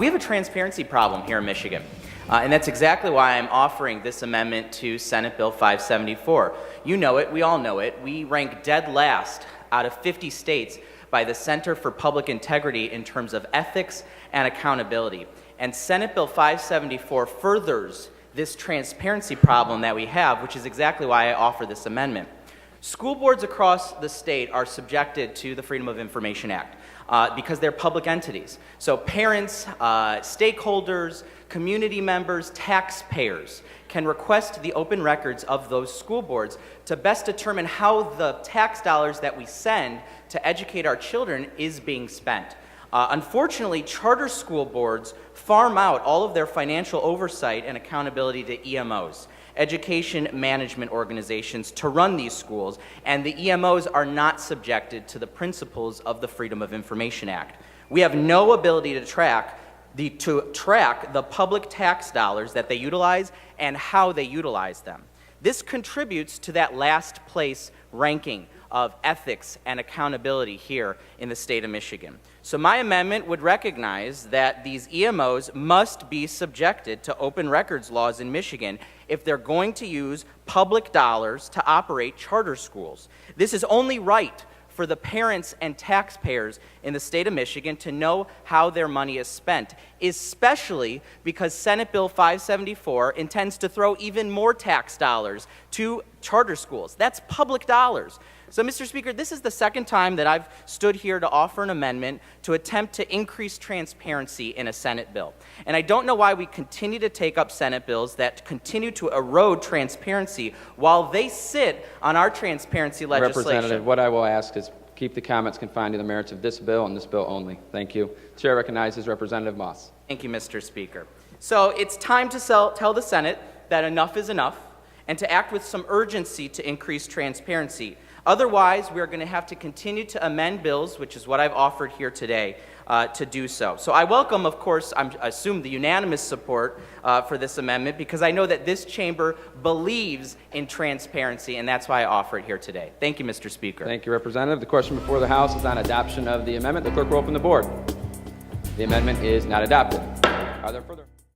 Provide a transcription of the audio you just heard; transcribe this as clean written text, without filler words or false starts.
We have a transparency problem here in Michigan, and that's exactly why I'm offering this amendment to Senate Bill 574. You know it, we all know it. We rank dead last out of 50 states by the Center for Public Integrity in terms of ethics and accountability. And Senate Bill 574 furthers this transparency problem that we have, which is exactly why I offer this amendment. School boards across the state are subjected to the Freedom of Information Act because they're public entities. So parents, stakeholders, community members, taxpayers can request the open records of those school boards to best determine how the tax dollars that we send to educate our children is being spent. Unfortunately, charter school boards farm out all of their financial oversight and accountability to EMOs, education management organizations, to run these schools, and the EMOs are not subjected to the principles of the Freedom of Information Act. We have no ability to track the public tax dollars that they utilize and how they utilize them. This contributes to that last place ranking of ethics and accountability here in the state of Michigan. So my amendment would recognize that these EMOs must be subjected to open records laws in Michigan if they're going to use public dollars to operate charter schools. This is only right for the parents and taxpayers in the state of Michigan to know how their money is spent, especially because Senate Bill 574 intends to throw even more tax dollars to charter schools. That's public dollars. So, Mr. Speaker, this is the second time that I've stood here to offer an amendment to attempt to increase transparency in a Senate bill. And I don't know why we continue to take up Senate bills that continue to erode transparency while they sit on our transparency legislation. Representative, what I will ask is keep the comments confined to the merits of this bill and this bill only. Thank you. Chair recognizes Representative Moss. Thank you, Mr. Speaker. So it's time to tell the Senate that enough is enough and to act with some urgency to increase transparency. Otherwise, we are going to have to continue to amend bills, which is what I've offered here today, to do so. So I welcome, of course, I assume the unanimous support for this amendment because I know that this chamber believes in transparency, and that's why I offer it here today. Thank you, Mr. Speaker. Thank you, Representative. The question before the House is on adoption of the amendment. The clerk will open the board. The amendment is not adopted. Are there further